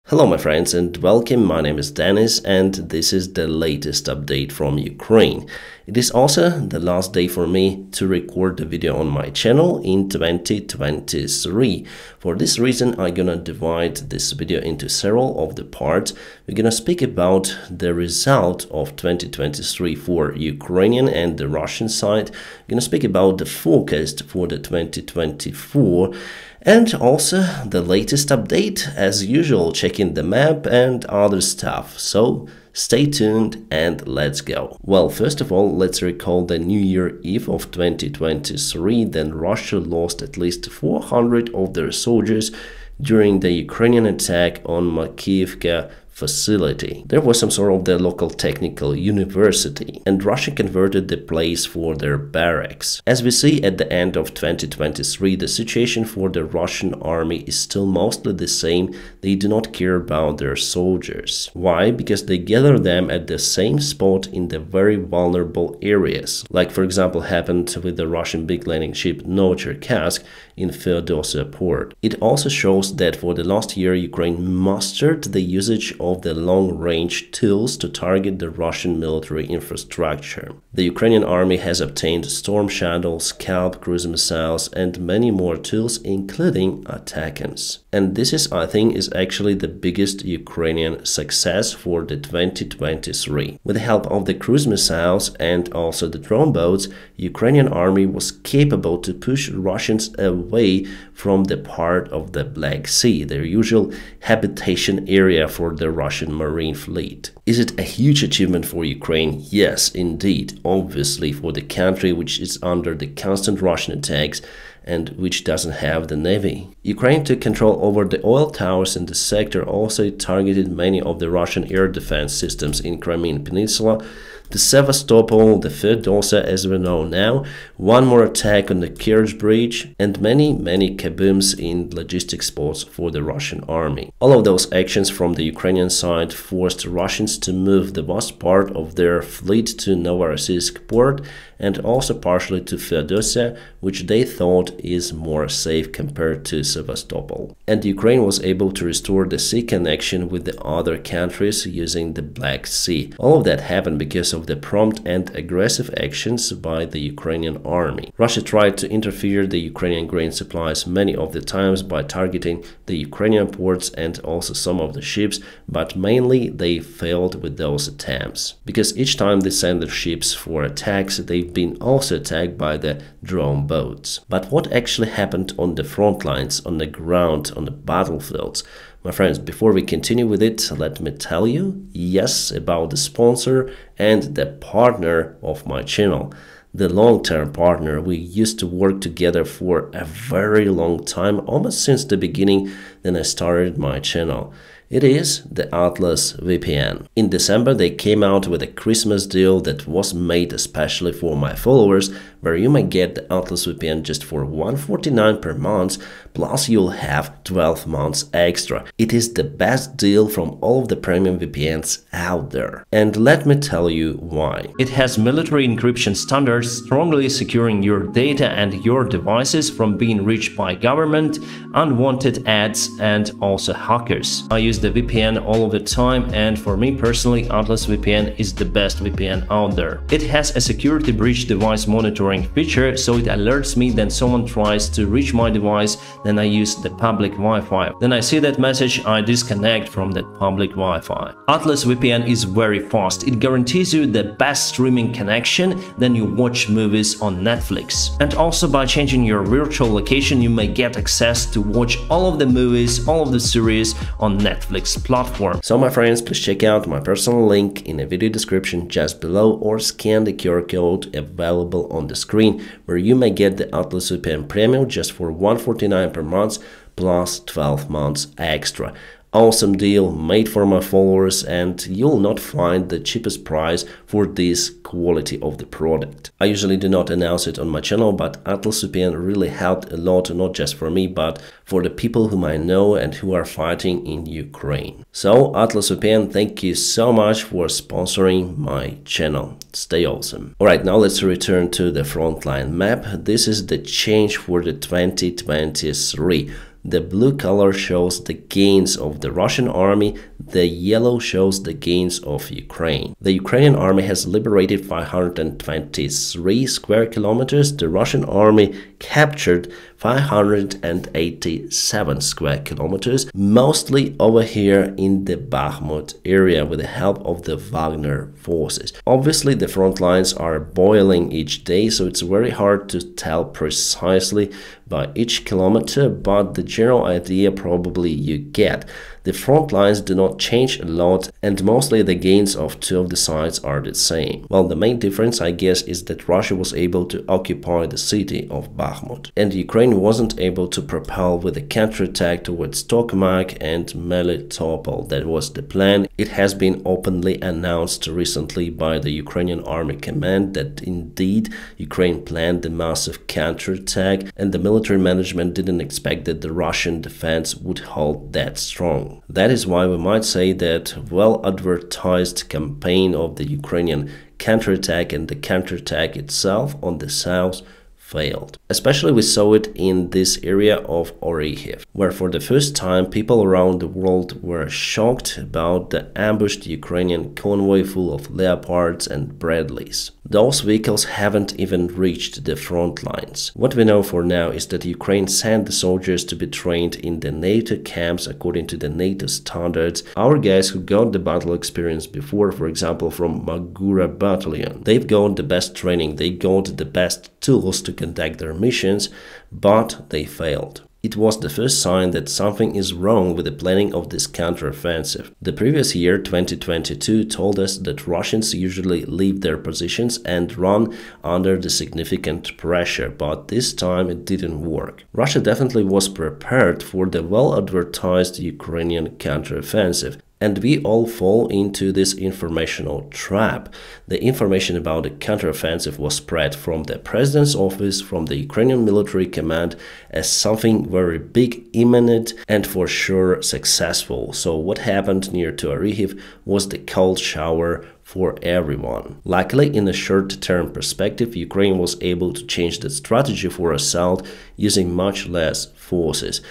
Hello my friends and welcome, my name is Dennis and this is the latest update from Ukraine. It is also the last day for me to record the video on my channel in 2023. For this reason I'm gonna divide this video into several of the parts. We're gonna speak about the result of 2023 for Ukrainian and the Russian side. We're gonna speak about the forecast for the 2024 and also the latest update, as usual, checking the map and other stuff. So stay tuned and let's go. Well, first of all, let's recall the New Year Eve of 2023. Then Russia lost at least 400 of their soldiers during the Ukrainian attack on Makiivka facility. There was some sort of the local technical university, and Russia converted the place for their barracks. As we see at the end of 2023, the situation for the Russian army is still mostly the same. They do not care about their soldiers. Why? Because they gather them at the same spot in the very vulnerable areas, like for example happened with the Russian big landing ship Novocherkassk in Feodosia port. It also shows that for the last year Ukraine mastered the usage of the long-range tools to target the Russian military infrastructure. The Ukrainian army has obtained Storm Shadow, Scalp, cruise missiles, and many more tools, including ATACMS. And this is, I think, is actually the biggest Ukrainian success for the 2023. With the help of the cruise missiles and also the drone boats, Ukrainian army was capable to push Russians away from the part of the Black Sea, their usual habitation area for the Russian Marine fleet. Is it a huge achievement for Ukraine? Yes, indeed. Obviously, for the country which is under the constant Russian attacks and which doesn't have the navy. Ukraine took control over the oil towers in the sector, also targeted many of the Russian air defense systems in Crimean Peninsula, the Sevastopol, the Feodosia as we know now, one more attack on the Kerch Bridge, and many kabooms in logistics spots for the Russian army. All of those actions from the Ukrainian side forced Russians to move the vast part of their fleet to Novorossiysk port and also partially to Feodosia, which they thought is more safe compared to Sevastopol. And Ukraine was able to restore the sea connection with the other countries using the Black Sea. All of that happened because of the prompt and aggressive actions by the Ukrainian army. Russia tried to interfere the Ukrainian grain supplies many of the times by targeting the Ukrainian ports and also some of the ships, but mainly they failed with those attempts. Because each time they sent their ships for attacks, they've been also attacked by the drone boats. But what actually happened on the front lines, on the ground, on the battlefields? My friends, before we continue with it, let me tell you, yes, about the sponsor and the partner of my channel. The long-term partner. We used to work together for a very long time, almost since the beginning when I started my channel. It is the Atlas VPN. In December, they came out with a Christmas deal that was made especially for my followers, where you may get the Atlas VPN just for $149 per month, plus you'll have 12 months extra. It is the best deal from all of the premium VPNs out there. And let me tell you why. It has military encryption standards, strongly securing your data and your devices from being reached by government, unwanted ads, and also hackers. I use the VPN all of the time, and for me personally, Atlas VPN is the best VPN out there. It has a security breach device monitoring feature, so it alerts me that someone tries to reach my device. Then I use the public Wi-Fi. Then I see that message, I disconnect from that public Wi-Fi. Atlas VPN is very fast. It guarantees you the best streaming connection, then you watch movies on Netflix. And also by changing your virtual location, you may get access to watch all of the movies, all of the series on Netflix platform. So my friends, please check out my personal link in the video description just below or scan the QR code available on the screen, where you may get the Atlas VPN Premium just for $149 per month plus 12 months extra. Awesome deal made for my followers, and you'll not find the cheapest price for this quality of the product. I usually do not announce it on my channel, but Atlas VPN really helped a lot, not just for me, but for the people whom I know and who are fighting in Ukraine. So Atlas VPN, thank you so much for sponsoring my channel. Stay awesome. Alright, now let's return to the frontline map. This is the change for the 2023. The blue color shows the gains of the Russian army, the yellow shows the gains of Ukraine. The Ukrainian army has liberated 523 square kilometers, the Russian army captured 587 square kilometers, mostly over here in the Bakhmut area with the help of the Wagner forces. Obviously, the front lines are boiling each day, so it's very hard to tell precisely by each kilometer, but the general idea probably you get. The front lines do not change a lot, and mostly the gains of two of the sides are the same. Well, the main difference, I guess, is that Russia was able to occupy the city of Bakhmut, and Ukraine wasn't able to propel with a counterattack towards Tokmak and Melitopol. That was the plan. It has been openly announced recently by the Ukrainian Army Command that indeed Ukraine planned the massive counterattack, and the military management didn't expect that the Russian defense would hold that strong. That is why we might say that well-advertised campaign of the Ukrainian counterattack and the counterattack itself on the south failed. Especially we saw it in this area of Oryhiev, where for the first time people around the world were shocked about the ambushed Ukrainian convoy full of Leopards and Bradleys. Those vehicles haven't even reached the front lines. What we know for now is that Ukraine sent the soldiers to be trained in the NATO camps according to the NATO standards. Our guys who got the battle experience before, for example from Magura battalion, they've got the best training, they got the best tools to conduct their missions, but they failed. It was the first sign that something is wrong with the planning of this counteroffensive. The previous year, 2022, told us that Russians usually leave their positions and run under the significant pressure, but this time it didn't work. Russia definitely was prepared for the well-advertised Ukrainian counteroffensive. And we all fall into this informational trap. The information about the counteroffensive was spread from the president's office, from the Ukrainian military command, as something very big, imminent, and for sure successful. So what happened near to Oryhiev was the cold shower for everyone. Luckily, in a short-term perspective, Ukraine was able to change the strategy for assault using much less forces.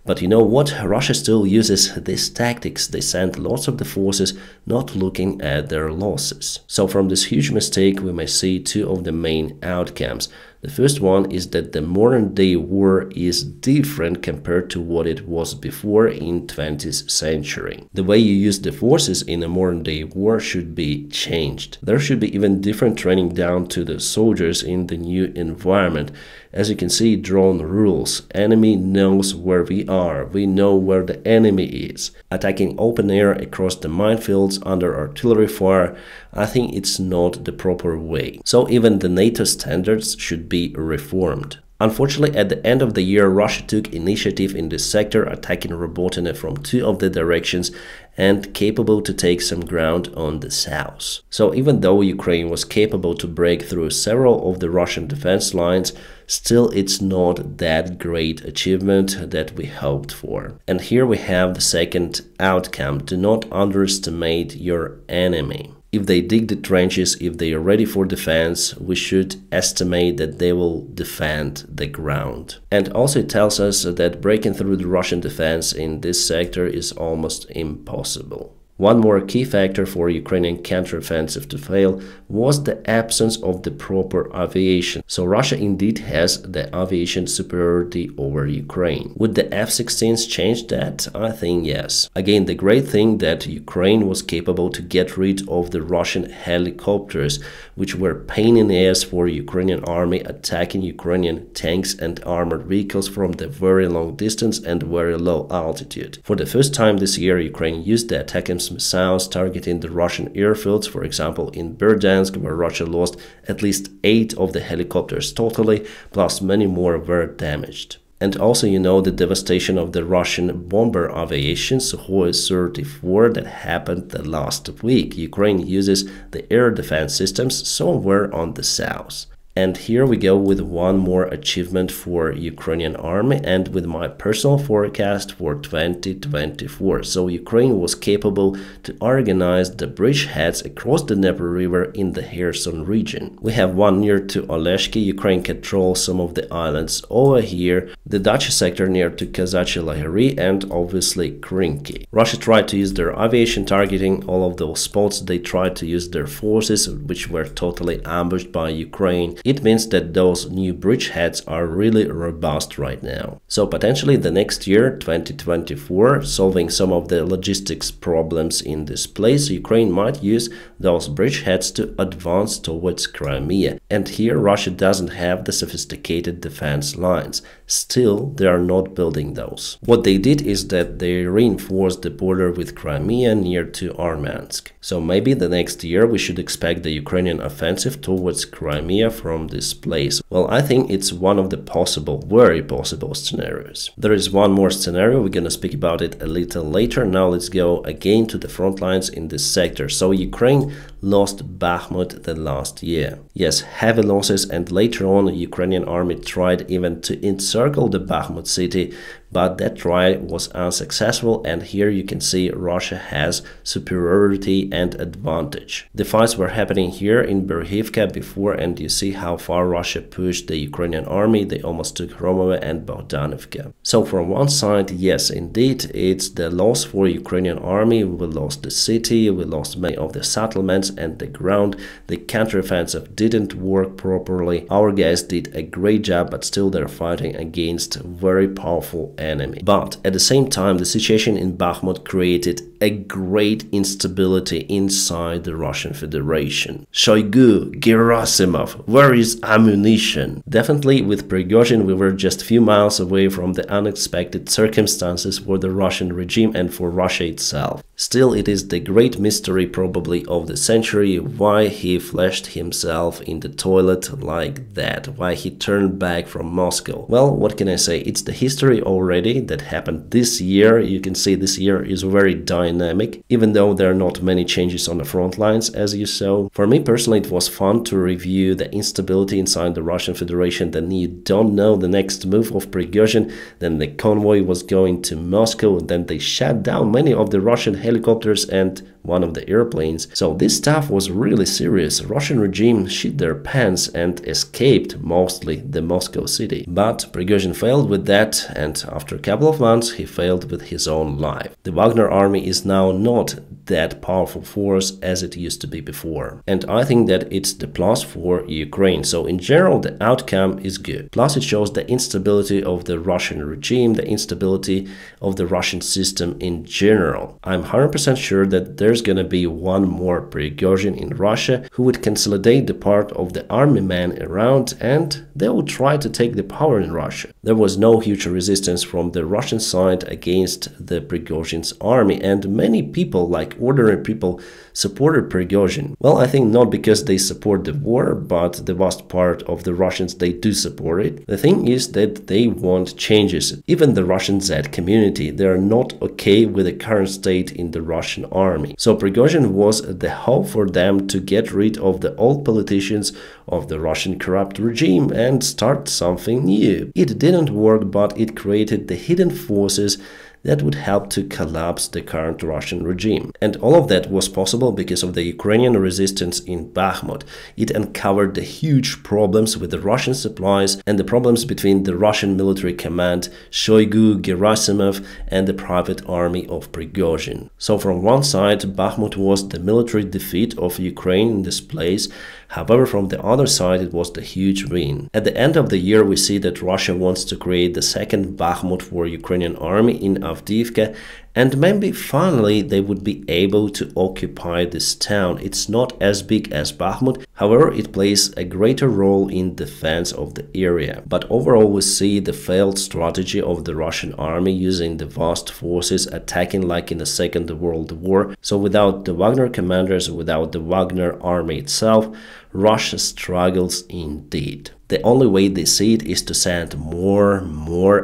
But you know what? Russia still uses these tactics. They send lots of the forces not looking at their losses. So from this huge mistake, we may see two of the main outcomes. The first one is that the modern-day war is different compared to what it was before in 20th century. The way you use the forces in a modern-day war should be changed. There should be even different training down to the soldiers in the new environment. As you can see, drone rules. Enemy knows where we are. We know where the enemy is. Attacking open air across the minefields under artillery fire, I think it's not the proper way. So even the NATO standards should be reformed. Unfortunately, at the end of the year, Russia took initiative in this sector, attacking Robotyne from two of the directions and capable to take some ground on the south. So even though Ukraine was capable to break through several of the Russian defense lines, still it's not that great achievement that we hoped for. And here we have the second outcome. Do not underestimate your enemy. If they dig the trenches, if they are ready for defense, we should estimate that they will defend the ground. And also it tells us that breaking through the Russian defense in this sector is almost impossible. One more key factor for Ukrainian counteroffensive to fail was the absence of the proper aviation. So Russia indeed has the aviation superiority over Ukraine. Would the F-16s change that? I think yes. Again, the great thing that Ukraine was capable to get rid of the Russian helicopters, which were pain in the ass for Ukrainian army, attacking Ukrainian tanks and armored vehicles from the very long distance and very low altitude. For the first time this year, Ukraine used the ATACMS missiles targeting the Russian airfields, for example in Berdyansk, where Russia lost at least 8 of the helicopters totally, plus many more were damaged. And also, you know, the devastation of the Russian bomber aviation Sukhoi 34 that happened the last week. Ukraine uses the air defense systems somewhere on the south. And here we go with one more achievement for Ukrainian army and with my personal forecast for 2024. So Ukraine was capable to organize the bridgeheads across the Dnieper River in the Kherson region. We have one near to Oleshki. Ukraine controls some of the islands over here, the Dacha sector near to Kazachi Lahiri, and obviously Krinky. Russia tried to use their aviation targeting all of those spots. They tried to use their forces, which were totally ambushed by Ukraine. It means that those new bridgeheads are really robust right now. So potentially the next year, 2024, solving some of the logistics problems in this place, Ukraine might use those bridgeheads to advance towards Crimea. And here Russia doesn't have the sophisticated defense lines. Still, they are not building those. What they did is that they reinforced the border with Crimea near to Armansk. So maybe the next year we should expect the Ukrainian offensive towards Crimea from this place. Well, I think it's one of the possible, very possible scenarios. There is one more scenario, we're gonna speak about it a little later. Now let's go again to the front lines in this sector. So Ukraine lost Bakhmut the last year. Yes, heavy losses, and later on the Ukrainian army tried even to encircle the Bakhmut city, but that try was unsuccessful, and here you can see Russia has superiority and advantage. The fights were happening here in Berhivka before, and you see how far Russia pushed the Ukrainian army. They almost took Hromovo and Bogdanivka. So from one side, yes, indeed, it's the loss for Ukrainian army. We lost the city, we lost many of the settlements and the ground. The counteroffensive didn't work properly. Our guys did a great job, but still they're fighting against very powerful enemy. But at the same time, the situation in Bakhmut created a great instability inside the Russian Federation. Shoigu, Gerasimov, where is ammunition? Definitely with Prigozhin we were just a few miles away from the unexpected circumstances for the Russian regime and for Russia itself. Still, it is the great mystery probably of the century why he flashed himself in the toilet like that, why he turned back from Moscow. Well, what can I say? It's the history already that happened this year. You can see this year is very dynamic, even though there are not many changes on the front lines as you saw. For me personally, it was fun to review the instability inside the Russian Federation. Then you don't know the next move of Prigozhin, then the convoy was going to Moscow, then they shut down many of the Russian helicopters and one of the airplanes. So this stuff was really serious. Russian regime shit their pants and escaped mostly the Moscow city. But Prigozhin failed with that, and after a couple of months he failed with his own life. The Wagner army is now not that powerful force as it used to be before. And I think that it's the plus for Ukraine. So in general, the outcome is good. Plus it shows the instability of the Russian regime, the instability of the Russian system in general. I'm 100% sure that there's gonna be one more Prigozhin in Russia who would consolidate the part of the army men around, and they would try to take the power in Russia. There was no huge resistance from the Russian side against the Prigozhin's army, and many people, like ordinary people, supported Prigozhin. Well, I think not because they support the war, but the vast part of the Russians, they do support it. The thing is that they want changes. Even the Russian Z community, they are not okay with the current state in the Russian army. So Prigozhin was the hope for them to get rid of the old politicians of the Russian corrupt regime and start something new. It didn't work, but it created the hidden forces that would help to collapse the current Russian regime. And all of that was possible because of the Ukrainian resistance in Bakhmut. It uncovered the huge problems with the Russian supplies and the problems between the Russian military command, Shoigu, Gerasimov, and the private army of Prigozhin. So from one side, Bakhmut was the military defeat of Ukraine in this place. However, from the other side, it was the huge win. At the end of the year, we see that Russia wants to create the second Bakhmut for Ukrainian army in Avdiivka, and maybe finally they would be able to occupy this town. It's not as big as Bakhmut, however, it plays a greater role in defense of the area. But overall, we see the failed strategy of the Russian army using the vast forces attacking like in the Second World War. So without the Wagner commanders, without the Wagner army itself, Russia struggles indeed. The only way they see it is to send more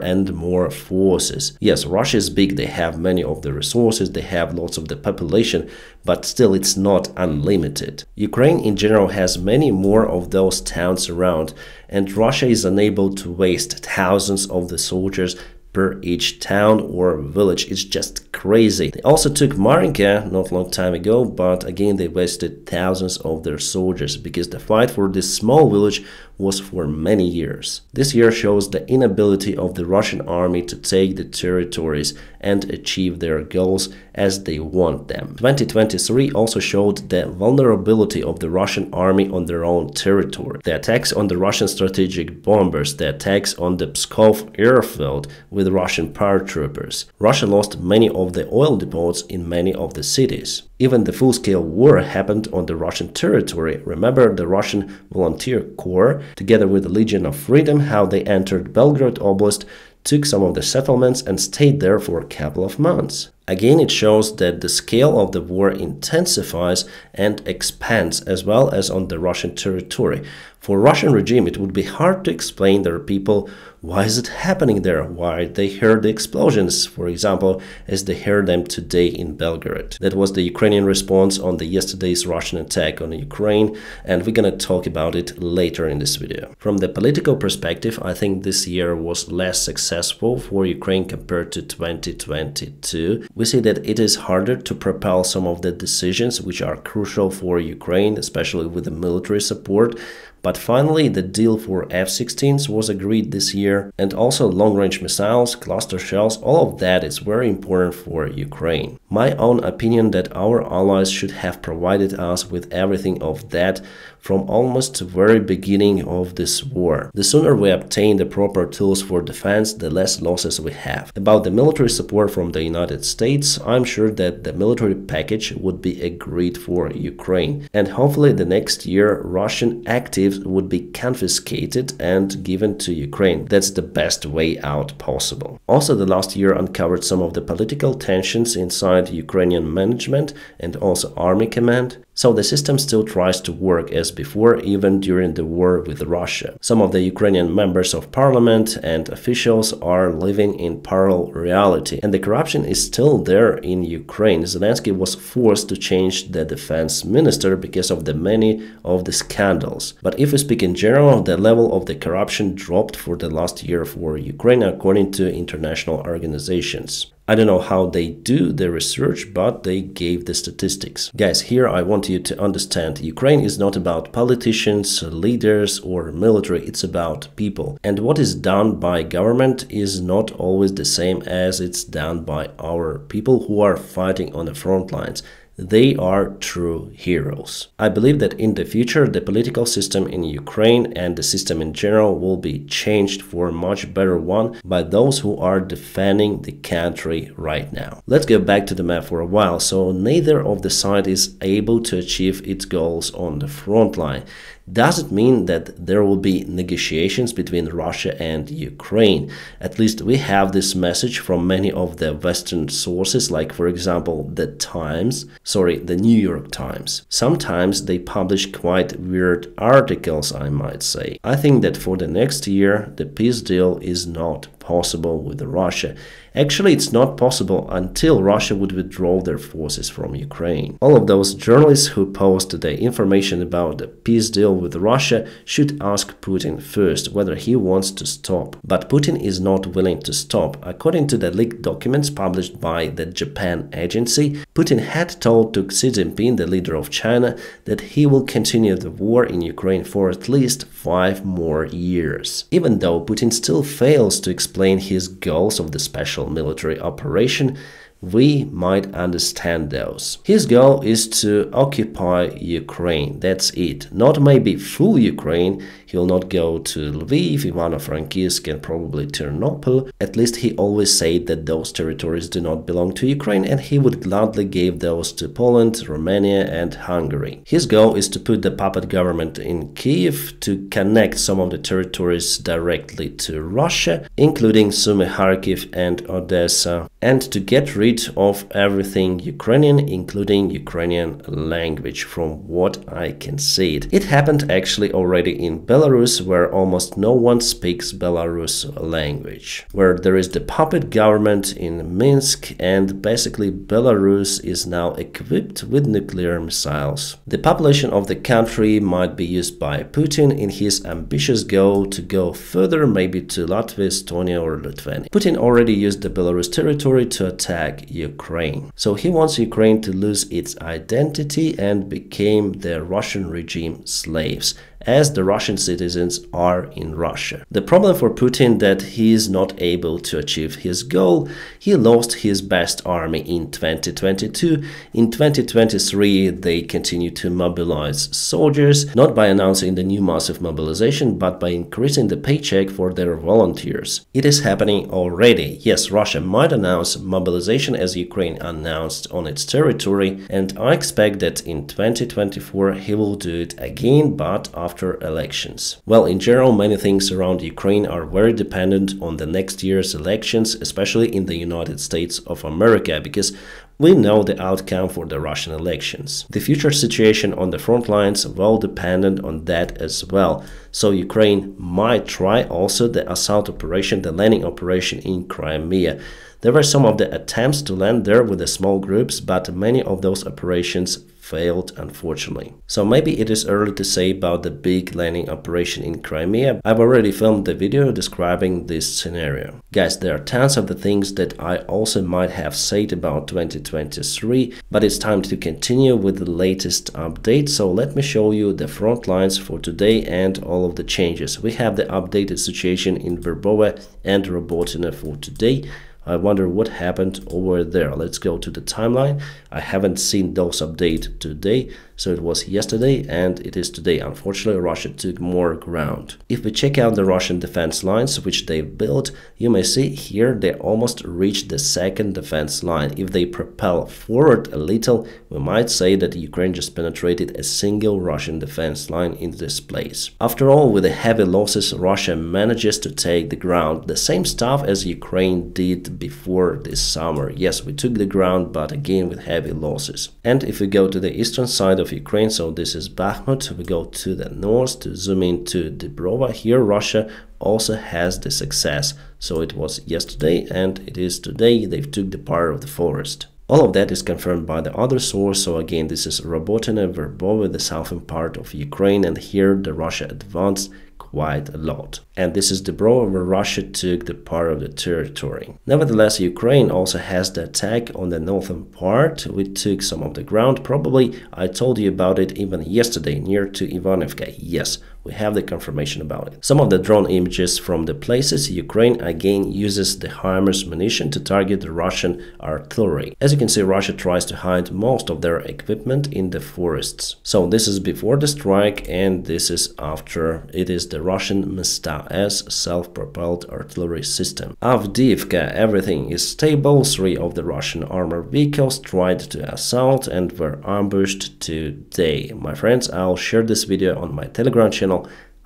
and more forces. Yes, Russia is big, they have many many of the resources, they have lots of the population, but still it's not unlimited. Ukraine in general has many more of those towns around, and Russia is unable to waste thousands of the soldiers per each town or village. It's just crazy. They also took Marinka not long time ago, but again they wasted thousands of their soldiers because the fight for this small village was for many years. This year shows the inability of the Russian army to take the territories and achieve their goals as they want them. 2023 also showed the vulnerability of the Russian army on their own territory. The attacks on the Russian strategic bombers, the attacks on the Pskov airfield with Russian paratroopers. Russia lost many of the oil depots in many of the cities. Even the full-scale war happened on the Russian territory. Remember the Russian Volunteer Corps, together with the Legion of Freedom, how they entered Belgorod Oblast, took some of the settlements and stayed there for a couple of months. Again, it shows that the scale of the war intensifies and expands as well as on the Russian territory. For Russian regime, it would be hard to explain their people why is it happening there, why they heard the explosions, for example, as they heard them today in Belgorod. That was the Ukrainian response on the yesterday's Russian attack on Ukraine, and we're gonna talk about it later in this video. From the political perspective, I think this year was less successful for Ukraine compared to 2022. We see that it is harder to propel some of the decisions which are crucial for Ukraine, especially with the military support. But finally, the deal for F-16s was agreed this year, and also long-range missiles, cluster shells, all of that is very important for Ukraine. My own opinion that our allies should have provided us with everything of that from almost the very beginning of this war. The sooner we obtain the proper tools for defense, the less losses we have. About the military support from the United States, I'm sure that the military package would be agreed for Ukraine. And hopefully the next year Russian actives would be confiscated and given to Ukraine. That's the best way out possible. Also, the last year uncovered some of the political tensions inside Ukrainian management and also army command. So the system still tries to work as before, even during the war with Russia. Some of the Ukrainian members of parliament and officials are living in parallel reality, and the corruption is still there in Ukraine. Zelensky was forced to change the defense minister because of the many of the scandals. But if we speak in general, the level of the corruption dropped for the last year for Ukraine according to international organizations. I don't know how they do the research, but they gave the statistics. Guys, here I want you to understand, Ukraine is not about politicians, leaders or military, it's about people. And what is done by government is not always the same as it's done by our people who are fighting on the front lines. They are true heroes. I believe that in the future, the political system in Ukraine and the system in general will be changed for a much better one by those who are defending the country right now. Let's go back to the map for a while. So neither of the side is able to achieve its goals on the front line. Does it mean that there will be negotiations between Russia and Ukraine? At least we have this message from many of the Western sources, like for example the New York Times. Sometimes they publish quite weird articles, I might say. I think that for the next year the peace deal is not possible with Russia. Actually, it's not possible until Russia would withdraw their forces from Ukraine. All of those journalists who post the information about the peace deal with Russia should ask Putin first whether he wants to stop. But Putin is not willing to stop. According to the leaked documents published by the Japan agency, Putin had told to Xi Jinping, the leader of China, that he will continue the war in Ukraine for at least 5 more years. Even though Putin still fails to explain his goals of the special military operation, we might understand those. His goal is to occupy Ukraine, that's it. Not maybe full Ukraine, he will not go to Lviv, Ivano-Frankivsk and probably Ternopil. At least he always said that those territories do not belong to Ukraine and he would gladly give those to Poland, Romania and Hungary. His goal is to put the puppet government in Kiev to connect some of the territories directly to Russia, including Sumy, Kharkiv and Odessa. and to get rid of everything Ukrainian, including Ukrainian language, from what I can see. It happened actually already in Belarus, where almost no one speaks Belarus language, where there is the puppet government in Minsk, and basically Belarus is now equipped with nuclear missiles. The population of the country might be used by Putin in his ambitious goal to go further, maybe to Latvia, Estonia or Lithuania. Putin already used the Belarus territory to attack Ukraine. So he wants Ukraine to lose its identity and become the Russian regime slaves, as the Russian citizens are in Russia. The problem for Putin that he is not able to achieve his goal. He lost his best army in 2022. In 2023, they continue to mobilize soldiers, not by announcing the new massive mobilization, but by increasing the paycheck for their volunteers. It is happening already. Yes, Russia might announce mobilization as Ukraine announced on its territory, and I expect that in 2024 he will do it again, but after elections. Well, in general, many things around Ukraine are very dependent on the next year's elections, especially in the United States of America, because we know the outcome for the Russian elections. The future situation on the front lines well dependent on that as well. So Ukraine might try also the assault operation, the landing operation in Crimea. There were some of the attempts to land there with the small groups, but many of those operations failed, unfortunately. So maybe it is early to say about the big landing operation in Crimea. I've already filmed the video describing this scenario. Guys, there are tons of the things that I also might have said about 2023, but it's time to continue with the latest update. So let me show you the front lines for today and all of the changes. We have the updated situation in Verbovo and Robotyne for today. I wonder what happened over there. Let's go to the timeline. I haven't seen those updates today, so it was yesterday and it is today. Unfortunately, Russia took more ground. If we check out the Russian defense lines which they built, you may see here they almost reached the second defense line. If they propel forward a little, we might say that Ukraine just penetrated a single Russian defense line in this place. After all, with the heavy losses, Russia manages to take the ground. The same stuff as Ukraine did before this summer. Yes, we took the ground, but again with heavy losses. And if we go to the eastern side of Ukraine, so this is Bakhmut, we go to the north to zoom into Dnipro. Here Russia also has the success. So it was yesterday and it is today. They've took the part of the forest. All of that is confirmed by the other source. So again, this is Robotyne, Verbovo, the southern part of Ukraine, and here the Russia advanced quite a lot. And this is Dnipro, where Russia took the part of the territory. Nevertheless, Ukraine also has the attack on the northern part. We took some of the ground. Probably I told you about it even yesterday near to Ivanivka. Yes, we have the confirmation about it. Some of the drone images from the places Ukraine again uses the HIMARS munition to target the Russian artillery. As you can see, Russia tries to hide most of their equipment in the forests. So this is before the strike and this is after. It is the Russian Msta-S self-propelled artillery system. Avdiivka, everything is stable. 3 of the Russian armored vehicles tried to assault and were ambushed today. My friends, I'll share this video on my Telegram channel.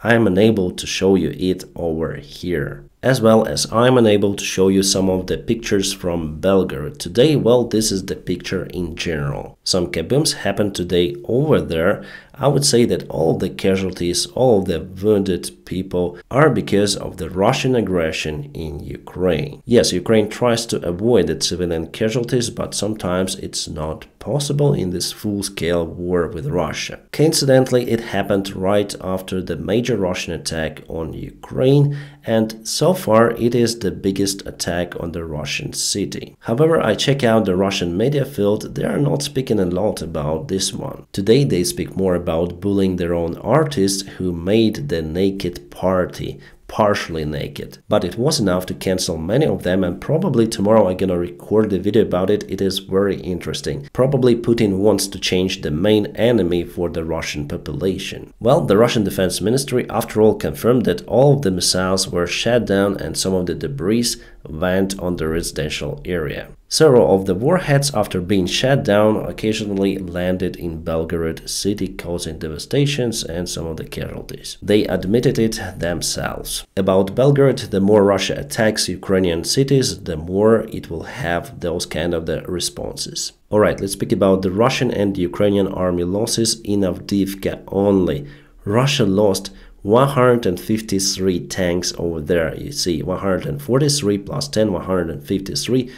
I am unable to show you it over here. As well as I'm unable to show you some of the pictures from Belgorod today. Well, this is the picture in general. Some kabooms happened today over there. I would say that all of the casualties, all of the wounded people are because of the Russian aggression in Ukraine. Yes, Ukraine tries to avoid the civilian casualties, but sometimes it's not possible in this full-scale war with Russia. Coincidentally, it happened right after the major Russian attack on Ukraine, and so far it is the biggest attack on the Russian city. However, I check out the Russian media field, they are not speaking a lot about this one. Today they speak more about bullying their own artists who made the naked party, partially naked. But it was enough to cancel many of them, and probably tomorrow I'm gonna record the video about it. It is very interesting. Probably Putin wants to change the main enemy for the Russian population. Well, the Russian Defense Ministry after all confirmed that all of the missiles were shot down and some of the debris went on the residential area. Several of the warheads, after being shot down, occasionally landed in Belgorod city, causing devastations and some of the casualties. They admitted it themselves. About Belgorod, the more Russia attacks Ukrainian cities, the more it will have those kind of the responses. Alright, let's speak about the Russian and Ukrainian army losses in Avdiivka only. Russia lost 153 tanks over there. You see, 143 plus 10, 153.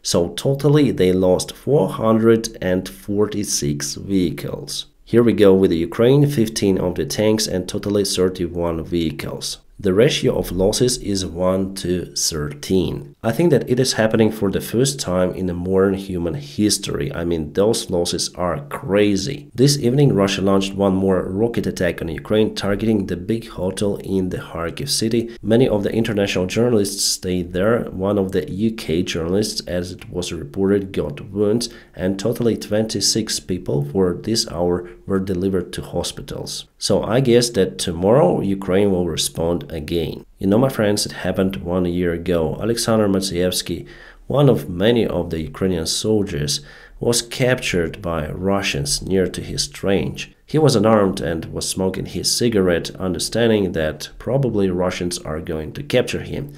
So totally they lost 446 vehicles. Here we go with the Ukraine, 15 of the tanks and totally 31 vehicles. The ratio of losses is 1 to 13. I think that it is happening for the first time in the modern human history. I mean, those losses are crazy. This evening, Russia launched one more rocket attack on Ukraine, targeting the big hotel in the Kharkiv city. Many of the international journalists stayed there. One of the UK journalists, as it was reported, got wounds, and totally 26 people for this hour were delivered to hospitals. So I guess that tomorrow Ukraine will respond again. You know, my friends, it happened 1 year ago. Alexander Matsievsky, one of many of the Ukrainian soldiers, was captured by Russians near to his range. He was unarmed and was smoking his cigarette, understanding that probably Russians are going to capture him.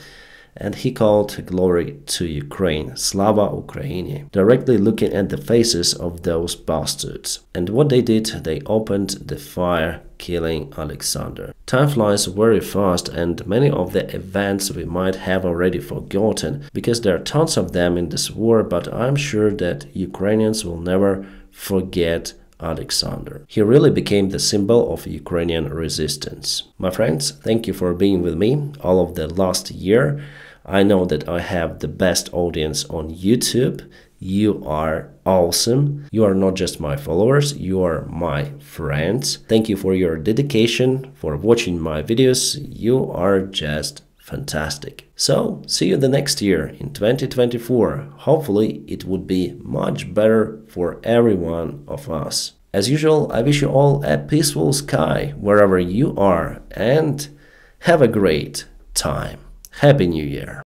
And he called glory to Ukraine, Slava Ukraini, directly looking at the faces of those bastards. And what they did, they opened the fire, killing Alexander. Time flies very fast, and many of the events we might have already forgotten, because there are tons of them in this war, but I'm sure that Ukrainians will never forget Alexander. He really became the symbol of Ukrainian resistance. My friends, thank you for being with me all of the last year. I know that I have the best audience on YouTube. You are awesome. You are not just my followers, you are my friends. Thank you for your dedication, for watching my videos. You are just fantastic. So, see you the next year in 2024. Hopefully, it would be much better for every one of us. As usual, I wish you all a peaceful sky wherever you are and have a great time. Happy New Year!